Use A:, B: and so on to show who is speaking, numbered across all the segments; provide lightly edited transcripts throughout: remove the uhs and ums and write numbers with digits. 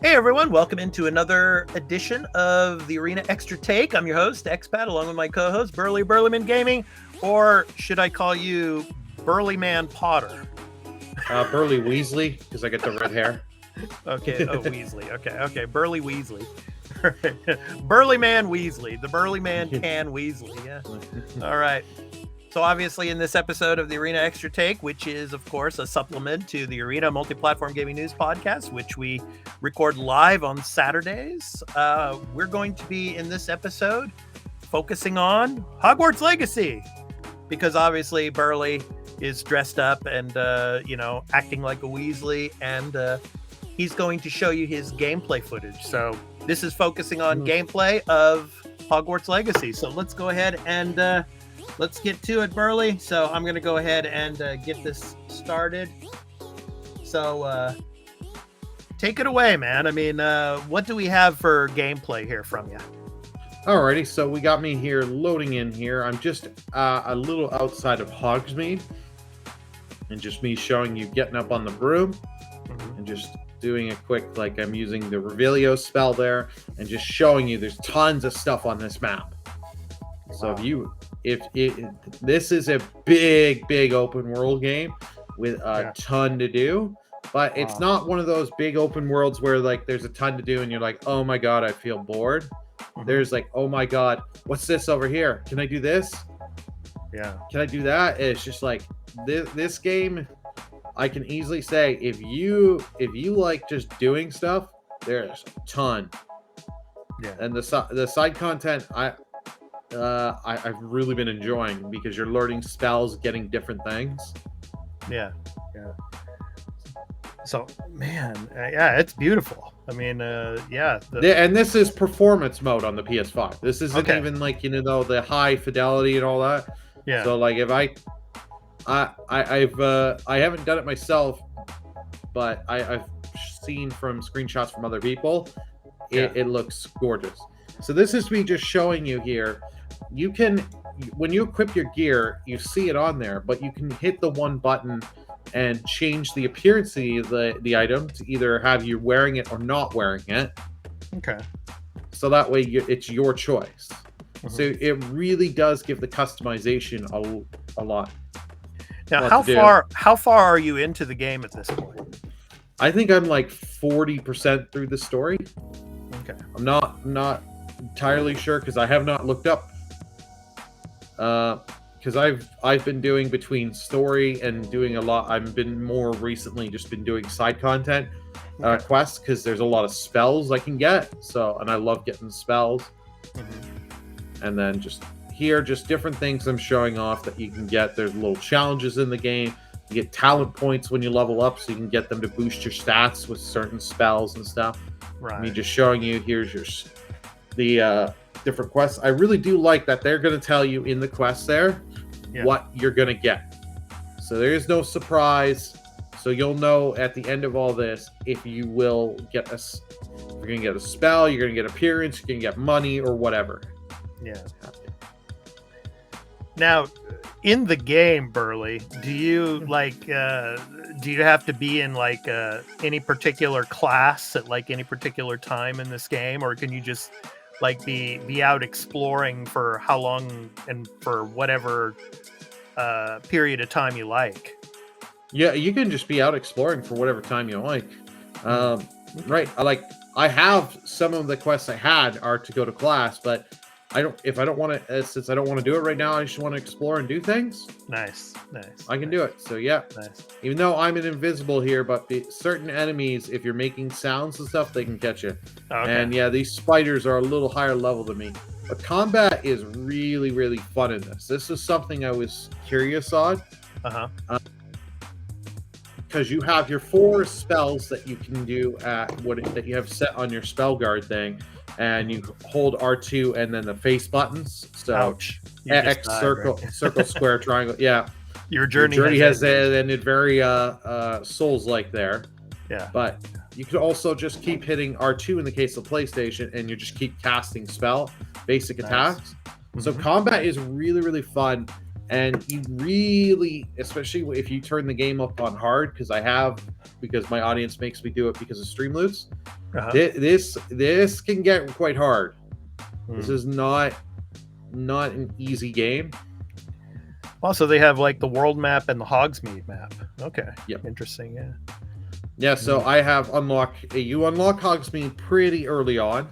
A: Hey everyone, welcome into another edition of the Arena Extra Take. I'm your host, Expat, along with my co-host, Burlyman Gaming, or should I call you Burlyman Potter?
B: Burly Weasley, because I get the red hair.
A: Okay, Weasley. Okay, Burly Weasley. Burlyman Weasley. The Burlyman can Weasley, yeah. All right. So obviously in this episode of the Arena Extra Take, which is, of course, a supplement to the Arena Multi-Platform Gaming News Podcast, which we record live on Saturdays, we're going to be, in this episode, focusing on Hogwarts Legacy. Because obviously Burly is dressed up and, acting like a Weasley, and he's going to show you his gameplay footage. So this is focusing on gameplay of Hogwarts Legacy. So let's go ahead and... let's get to it, Burly. So I'm going to go ahead and get this started. So take it away, man. I mean, what do we have for gameplay here from you?
B: Alrighty, so we got me here loading in here. I'm just a little outside of Hogsmeade. And just me showing you getting up on the broom. And just doing a quick, like I'm using the Revelio spell there. And just showing you there's tons of stuff on this map. So this is a big open world game with a ton to do, but it's not one of those big open worlds where like there's a ton to do and you're like, oh my god, I feel bored. There's like, oh my god, what's this over here? Can I do this?
A: Yeah.
B: Can I do that? It's just like this game. I can easily say if you like just doing stuff, there's a ton.
A: Yeah.
B: And the side content I've really been enjoying because you're learning spells, getting different things.
A: Yeah. So, man, it's beautiful. I mean,
B: and this is performance mode on the PS5. This isn't even like the high fidelity and all that.
A: Yeah.
B: So like if I haven't done it myself, but I've seen from screenshots from other people, it looks gorgeous. So this is me just showing you here. You can, when you equip your gear, you see it on there, but you can hit the one button and change the appearance of the item to either have you wearing it or not wearing it.
A: Okay.
B: So that way it's your choice. So it really does give the customization a lot.
A: Now, how far are you into the game at this point?
B: I think I'm like 40% through the story.
A: Okay.
B: I'm not entirely sure because I have not looked up. Because I've been doing between story and doing a lot. I've been more recently just been doing side content quests because there's a lot of spells I can get. So, and I love getting spells. And then just different things I'm showing off that you can get. There's little challenges in the game. You get talent points when you level up, so you can get them to boost your stats with certain spells and stuff.
A: Right.
B: Me just showing you here's the different quests. I really do like that they're going to tell you in the quest there what you're going to get. So there is no surprise. So you'll know at the end of all this if you will get you're going to get a spell, you're going to get appearance, you're going to get money or whatever.
A: Yeah. Now, in the game, Burly, do you do you have to be in like any particular class at like any particular time in this game, or can you just like be out exploring for how long and for whatever period of time you like?
B: Yeah, you can just be out exploring for whatever time you like. Right. I have some of the quests I had are to go to class, but if I don't want to, since I don't want to do it right now, I just want to explore and do things.
A: Nice.
B: I can do it. So yeah.
A: Nice.
B: Even though I'm an invisible here, but certain enemies, if you're making sounds and stuff, they can catch you.
A: Okay.
B: And yeah, these spiders are a little higher level than me. But combat is really, really fun in this. This is something I was curious on. Because you have your 4 spells that you can do that you have set on your spell guard thing. And you hold R2 and then the face buttons. So
A: ouch.
B: X, circle, square, triangle. Yeah.
A: Your journey
B: has ended very Souls-like there.
A: Yeah.
B: But you could also just keep hitting R2 in the case of PlayStation, and you just keep casting basic attacks. So combat is really, really fun. And you really, especially if you turn the game up on hard, because my audience makes me do it because of Streamloots. This can get quite hard. This is not an easy game.
A: Also, they have like the world map and the Hogsmeade map. Okay.
B: Yep.
A: Interesting. Yeah.
B: Yeah. So I have you unlock Hogsmeade pretty early on.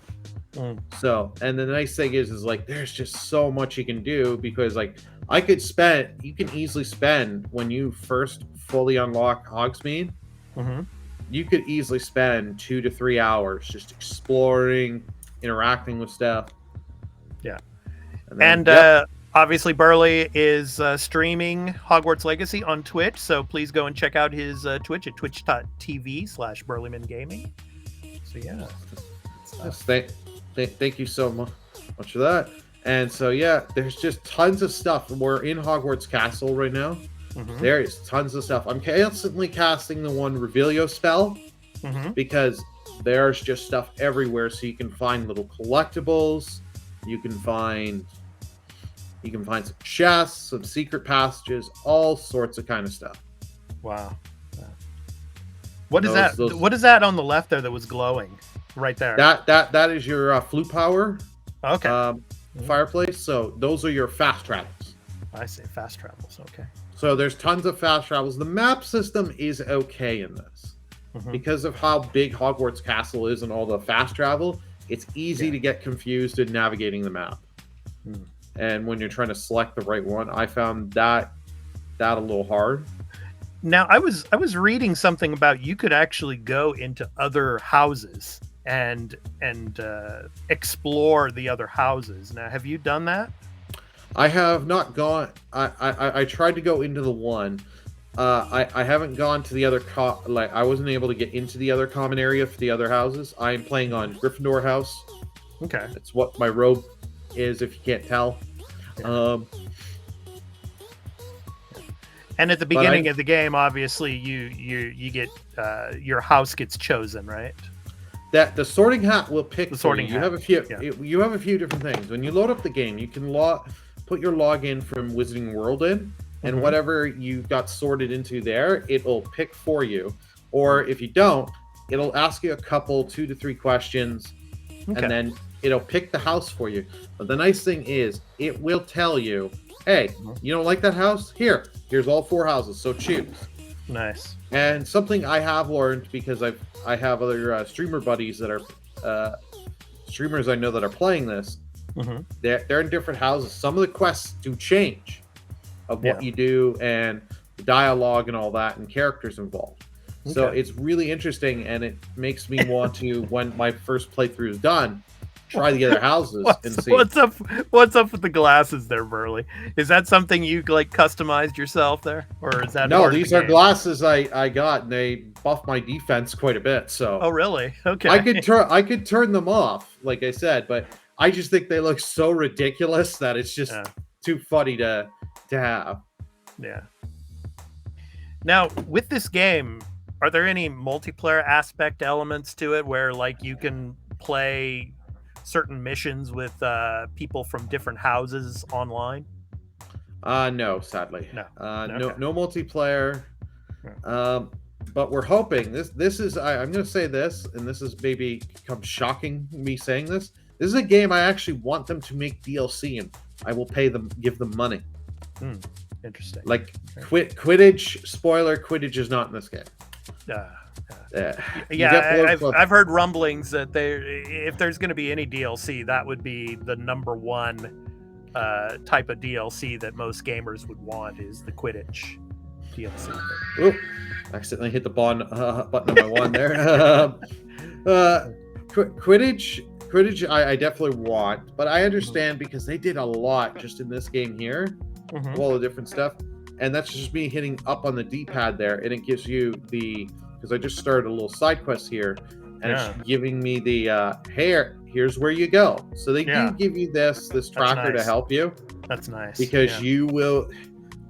B: So, and the nice thing is like there's just so much you can do, because like you can easily spend, when you first fully unlock Hogsmeade, you could easily spend 2 to 3 hours just exploring, interacting with stuff.
A: Yeah.
B: And
A: obviously Burley is streaming Hogwarts Legacy on Twitch, so please go and check out his Twitch at twitch.tv/BurleymanGaming. So yeah.
B: Thank you so much for that. And so yeah, there's just tons of stuff. We're in Hogwarts Castle right now. There is tons of stuff. I'm constantly casting the one Revelio spell, because there's just stuff everywhere. So you can find little collectibles. You can find some chests, some secret passages, all sorts of kind of stuff.
A: Wow. What is that? What is that on the left there that was glowing right there?
B: That is your flute power.
A: Okay.
B: Fireplace. So those are your fast travels.
A: I see, fast travels. Okay.
B: So there's tons of fast travels. The map system is okay in this, because of how big Hogwarts Castle is and all the fast travel. It's easy to get confused in navigating the map. And when you're trying to select the right one, I found that a little hard.
A: Now, I was reading something about you could actually go into other houses and explore the other houses. Now, have you done that?
B: I have not gone. I tried to go into the one. I haven't gone to the other. I wasn't able to get into the other common area for the other houses. I am playing on Gryffindor house.
A: Okay,
B: it's what my robe is, if you can't tell.
A: Yeah. And at the beginning of the game, obviously, you get your house gets chosen, right?
B: That the sorting hat will pick
A: the sorting hat.
B: You have a few. Yeah. You have a few different things. When you load up the game, you can put your login from Wizarding World in, and whatever you got sorted into there, it'll pick for you. Or if you don't, it'll ask you a couple 2 to 3 questions, and then it'll pick the house for you. But the nice thing is, it will tell you, hey, you don't like that house? Here's all 4 houses, so choose.
A: Nice.
B: And something I have learned, because I have other streamer buddies that are streamers I know that are playing this. They're in different houses. Some of the quests do change of what you do, and the dialogue and all that, and characters involved. So it's really interesting, and it makes me want to, when my first playthrough is done, try the other houses and see.
A: What's up with the glasses there, Burley? Is that something you like customized yourself there, or is that
B: no? These are glasses I got, and they buff my defense quite a bit. So
A: oh really? Okay.
B: I could turn them off, like I said, but I just think they look so ridiculous that it's just too funny to have.
A: Yeah. Now, with this game, are there any multiplayer aspect elements to it where like you can play certain missions with people from different houses online?
B: No, sadly.
A: No.
B: No multiplayer. But we're hoping this is I'm going to say this, and this is maybe become shocking me saying this. This is a game I actually want them to make DLC, and I will give them money.
A: Interesting.
B: Like Quidditch, spoiler, Quidditch is not in this game.
A: I've heard rumblings that if there's going to be any DLC, that would be the number one type of DLC that most gamers would want, is the Quidditch DLC.
B: Oop, accidentally hit the button on my one there. Quidditch, I definitely want, but I understand because they did a lot just in this game here, all the different stuff, and that's just me hitting up on the D-pad there, and it gives you because I just started a little side quest here, and it's giving me the here's where you go. So they do give you this tracker to help you.
A: That's nice.
B: Because you will,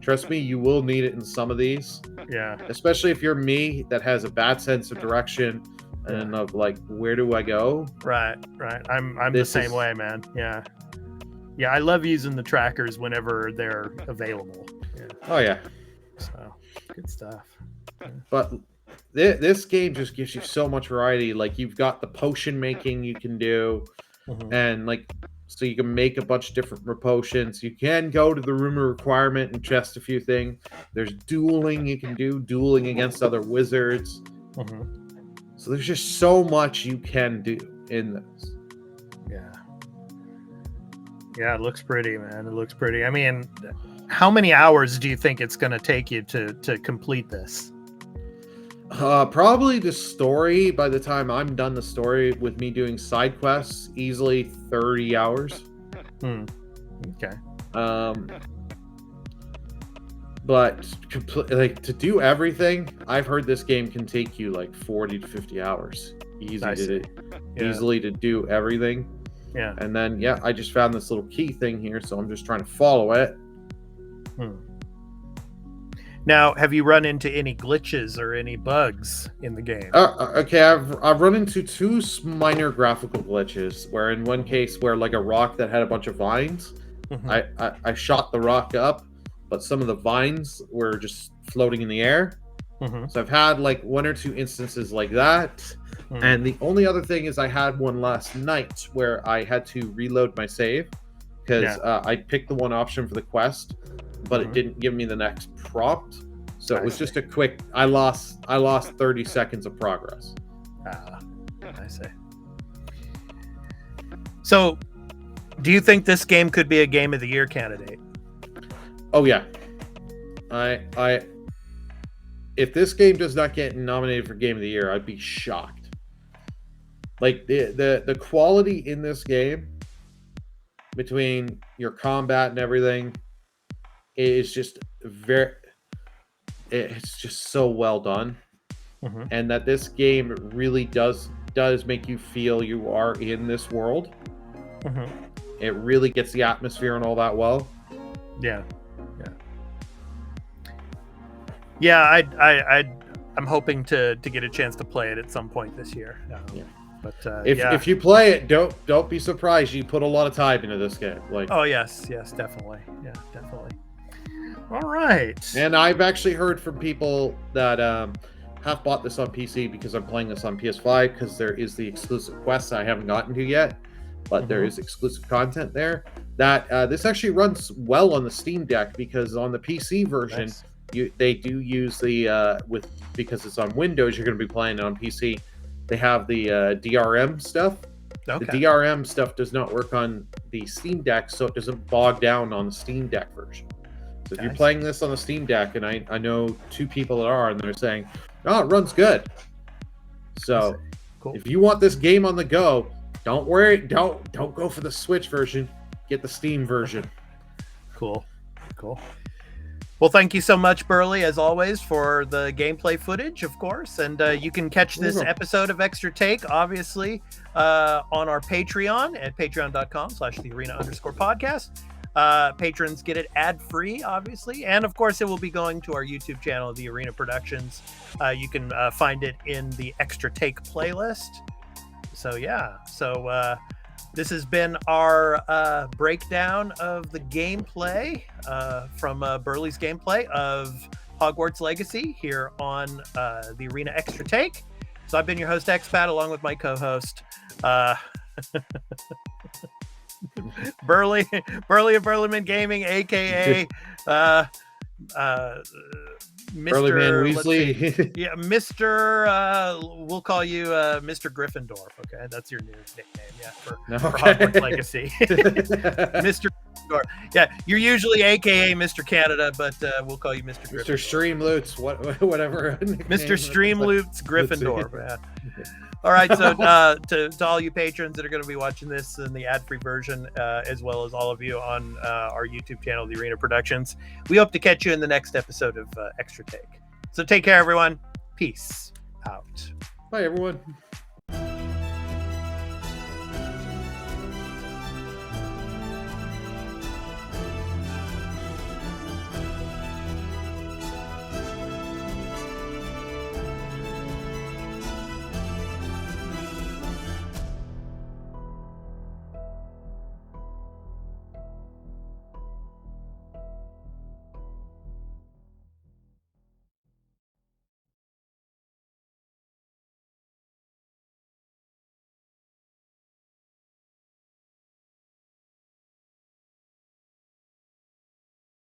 B: trust me, you will need it in some of these.
A: Yeah.
B: Especially if you're me, that has a bad sense of direction and of like, where do I go?
A: Right. I'm the same way, man. Yeah. Yeah, I love using the trackers whenever they're available. Yeah.
B: Oh yeah.
A: So good stuff.
B: But this game just gives you so much variety. Like you've got the potion making you can do, and like so you can make a bunch of different potions. You can go to the room of requirement and test a few things. There's dueling you can do, dueling against other wizards. So there's just so much you can do in this.
A: Yeah, it looks pretty, man. It looks pretty. I mean, how many hours do you think it's going to take you to complete this?
B: Probably the story. By the time I'm done the story with me doing side quests, easily 30 hours.
A: Okay.
B: But like to do everything, I've heard this game can take you like 40 to 50 hours. Easily to do everything.
A: Yeah.
B: And then I just found this little key thing here, so I'm just trying to follow it.
A: Now, have you run into any glitches or any bugs in the game?
B: Okay, I've run into two minor graphical glitches. Where in one case, where like a rock that had a bunch of vines, I shot the rock up, but some of the vines were just floating in the air. So I've had like one or two instances like that. And the only other thing is I had one last night where I had to reload my save because I picked the one option for the quest, but it didn't give me the next prompt. So it was just a quick. I lost 30 seconds of progress.
A: I see. So, do you think this game could be a Game of the Year candidate?
B: Oh yeah, if this game does not get nominated for Game of the Year, I'd be shocked. Like the quality in this game between your combat and everything is just it's just so well done. And that this game really does make you feel you are in this world. It really gets the atmosphere and all that well.
A: I'm hoping to get a chance to play it at some point this year. But
B: if you play it, don't be surprised. You put a lot of time into this game. Like,
A: oh yes, definitely, definitely. All right.
B: And I've actually heard from people that have bought this on PC because I'm playing this on PS5 because there is the exclusive quests I haven't gotten to yet, but there is exclusive content there. That this actually runs well on the Steam Deck because on the PC version, they do use the because it's on Windows, you're going to be playing it on PC. They have the DRM stuff. The DRM stuff does not work on the Steam Deck, so it doesn't bog down on the Steam Deck version. So if you're playing this on the Steam Deck, and I know two people that are, and they're saying, "Oh, it runs good." So if you want this game on the go, don't worry, don't go for the Switch version. Get the Steam version.
A: Cool. Well, thank you so much, Burley, as always, for the gameplay footage, of course. And you can catch this episode of Extra Take, obviously, on our Patreon at patreon.com/thearena_podcast. Patrons get it ad-free, obviously. And, of course, it will be going to our YouTube channel, The Arena Productions. You can find it in the Extra Take playlist. So, this has been our breakdown of the gameplay from Burley's gameplay of Hogwarts Legacy here on the Arena Extra Take. So I've been your host, Expat, along with my co-host, Burley of Burlyman Gaming, aka Mr.
B: Burlyman Weasley.
A: Mr. We'll call you Mr. Gryffindor. Okay, that's your new nickname. For Hogwarts Legacy, Mr. Gryffindor. Yeah, you're usually AKA Mr. Canada, but we'll call you Mr. Gryffindor.
B: Mr. Streamloots, whatever.
A: Mr. Streamloots Gryffindor. All right, so to all you patrons that are going to be watching this in the ad-free version, as well as all of you on our YouTube channel, The Arena Productions, we hope to catch you in the next episode of Extra Take. So take care, everyone. Peace out.
B: Bye, everyone.